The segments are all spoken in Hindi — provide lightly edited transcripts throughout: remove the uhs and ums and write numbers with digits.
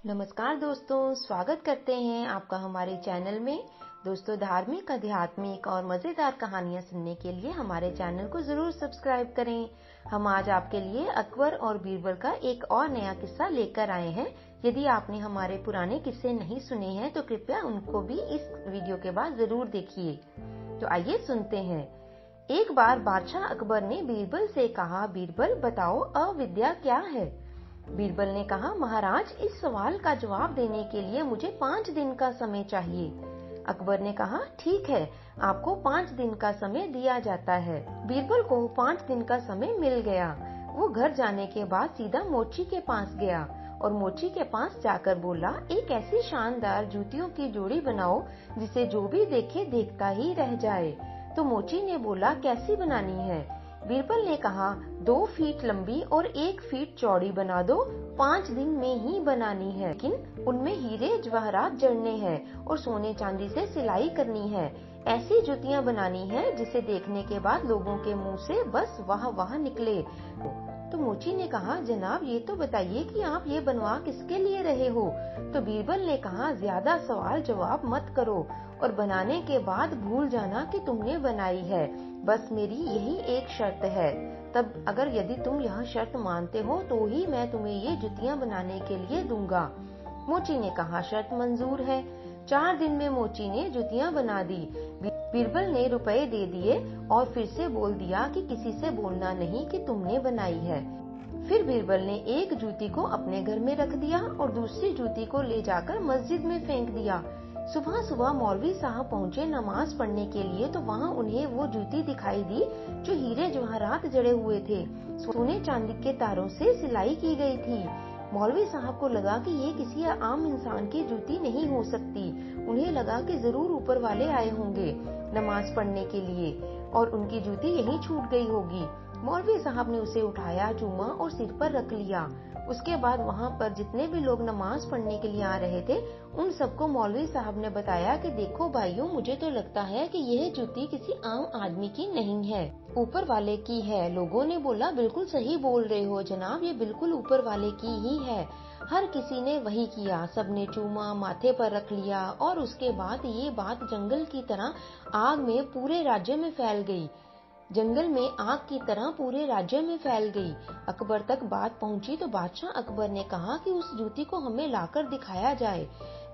नमस्कार दोस्तों, स्वागत करते हैं आपका हमारे चैनल में। दोस्तों, धार्मिक, आध्यात्मिक और मजेदार कहानियां सुनने के लिए हमारे चैनल को जरूर सब्सक्राइब करें। हम आज आपके लिए अकबर और बीरबल का एक और नया किस्सा लेकर आए हैं। यदि आपने हमारे पुराने किस्से नहीं सुने हैं तो कृपया उनको भी इस वीडियो के बाद जरूर देखिए। तो आइए सुनते हैं। एक बार बादशाह अकबर ने बीरबल से कहा, बीरबल बताओ, अविद्या क्या है? बीरबल ने कहा, महाराज, इस सवाल का जवाब देने के लिए मुझे 5 दिन का समय चाहिए। अकबर ने कहा, ठीक है, आपको 5 दिन का समय दिया जाता है। बीरबल को 5 दिन का समय मिल गया। वो घर जाने के बाद सीधा मोची के पास गया और मोची के पास जाकर बोला, एक ऐसी शानदार जूतियों की जोड़ी बनाओ जिसे जो भी देखे देखता ही रह जाए। तो मोची ने बोला, कैसी बनानी है? बीरबल ने कहा, 2 फीट लंबी और 1 फीट चौड़ी बना दो। 5 दिन में ही बनानी है, लेकिन उनमें हीरे जवाहरात जड़ने हैं और सोने चांदी से सिलाई करनी है। ऐसी जूतियां बनानी है जिसे देखने के बाद लोगों के मुंह से बस वाह वाह निकले। तो मोची ने कहा, जनाब, ये तो बताइए कि आप ये बनवा किसके लिए रहे हो? तो बीरबल ने कहा, ज्यादा सवाल जवाब मत करो और बनाने के बाद भूल जाना कि तुमने बनाई है। बस मेरी यही एक शर्त है। तब यदि तुम यह शर्त मानते हो तो ही मैं तुम्हें ये जुतियां बनाने के लिए दूंगा। मोची ने कहा, शर्त मंजूर है। 4 दिन में मोची ने जुतियां बना दी। बीरबल ने रुपए दे दिए और फिर से बोल दिया कि किसी से बोलना नहीं कि तुमने बनाई है। फिर बीरबल ने एक जूती को अपने घर में रख दिया और दूसरी जूती को ले जाकर मस्जिद में फेंक दिया। सुबह सुबह मौलवी साहब पहुंचे नमाज पढ़ने के लिए, तो वहां उन्हें वो जूती दिखाई दी जो हीरे जवाहरात जड़े हुए थे, सोने चांदी के तारों से सिलाई की गई थी। मौलवी साहब को लगा कि ये किसी आम इंसान की जूती नहीं हो सकती। उन्हें लगा कि जरूर ऊपर वाले आए होंगे नमाज पढ़ने के लिए और उनकी जूती यहीं छूट गई होगी। मौलवी साहब ने उसे उठाया, चूमा और सिर पर रख लिया। उसके बाद वहां पर जितने भी लोग नमाज पढ़ने के लिए आ रहे थे, उन सबको मौलवी साहब ने बताया कि देखो भाइयों, मुझे तो लगता है कि यह जूती किसी आम आदमी की नहीं है, ऊपर वाले की है। लोगों ने बोला, बिल्कुल सही बोल रहे हो जनाब, ये बिल्कुल ऊपर वाले की ही है। हर किसी ने वही किया, सबने चूमा, माथे पर रख लिया और उसके बाद ये बात जंगल की तरह आग में पूरे राज्य में फैल गई। जंगल में आग की तरह पूरे राज्य में फैल गई। अकबर तक बात पहुंची तो बादशाह अकबर ने कहा कि उस जूती को हमें लाकर दिखाया जाए।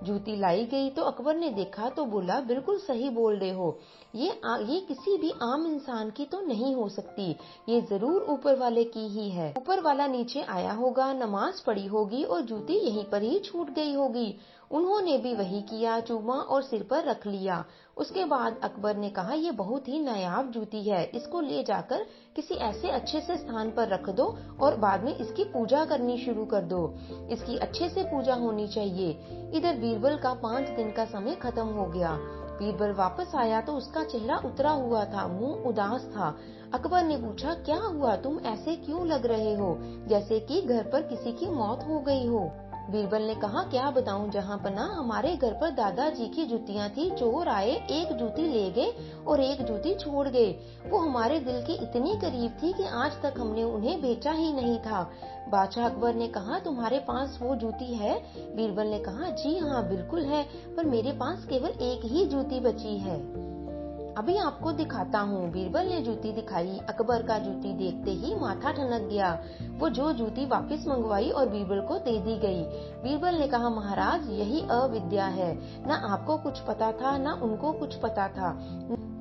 जूती लाई गई तो अकबर ने देखा तो बोला, बिल्कुल सही बोल रहे हो, ये किसी भी आम इंसान की तो नहीं हो सकती, ये जरूर ऊपर वाले की ही है। ऊपर वाला नीचे आया होगा, नमाज पढ़ी होगी और जूती यहीं पर ही छूट गई होगी। उन्होंने भी वही किया, चूमा और सिर पर रख लिया। उसके बाद अकबर ने कहा, ये बहुत ही नायाब जूती है, इसको ले जाकर किसी ऐसे अच्छे से स्थान पर रख दो और बाद में इसकी पूजा करनी शुरू कर दो। इसकी अच्छे से पूजा होनी चाहिए। इधर बीरबल का 5 दिन का समय खत्म हो गया। बीरबल वापस आया तो उसका चेहरा उतरा हुआ था, मुंह उदास था। अकबर ने पूछा, क्या हुआ, तुम ऐसे क्यों लग रहे हो जैसे कि घर पर किसी की मौत हो गई हो? बीरबल ने कहा, क्या बताऊं जहां पना, हमारे घर पर दादाजी की जूतियां थी। चोर आए, एक जूती ले गए और एक जूती छोड़ गए। वो हमारे दिल के इतनी करीब थी कि आज तक हमने उन्हें बेचा ही नहीं था। बादशाह अकबर ने कहा, तुम्हारे पास वो जूती है? बीरबल ने कहा, जी हाँ, बिल्कुल है, पर मेरे पास केवल एक ही जूती बची है। अभी आपको दिखाता हूँ। बीरबल ने जूती दिखाई। अकबर का जूती देखते ही माथा ठनक गया। वो जो जूती वापस मंगवाई और बीरबल को दे दी गई। बीरबल ने कहा, महाराज, यही अविद्या है। न आपको कुछ पता था, न उनको कुछ पता था,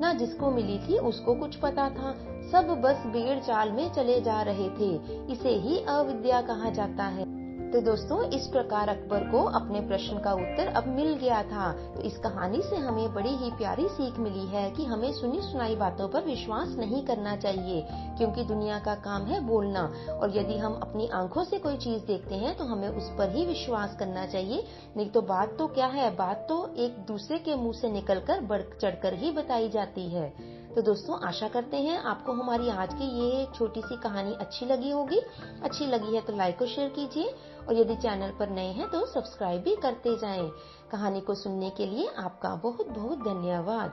न जिसको मिली थी उसको कुछ पता था। सब बस भेड़ चाल में चले जा रहे थे। इसे ही अविद्या कहा जाता है। तो दोस्तों, इस प्रकार अकबर को अपने प्रश्न का उत्तर अब मिल गया था। तो इस कहानी से हमें बड़ी ही प्यारी सीख मिली है कि हमें सुनी सुनाई बातों पर विश्वास नहीं करना चाहिए, क्योंकि दुनिया का काम है बोलना। और यदि हम अपनी आंखों से कोई चीज देखते हैं तो हमें उस पर ही विश्वास करना चाहिए। नहीं तो बात तो क्या है, बात तो एक दूसरे के मुंह से निकलकर बढ़ चढ़कर ही बताई जाती है। तो दोस्तों, आशा करते हैं आपको हमारी आज की ये छोटी सी कहानी अच्छी लगी होगी। अच्छी लगी है तो लाइक और शेयर कीजिए और यदि चैनल पर नए हैं तो सब्सक्राइब भी करते जाएं। कहानी को सुनने के लिए आपका बहुत बहुत धन्यवाद।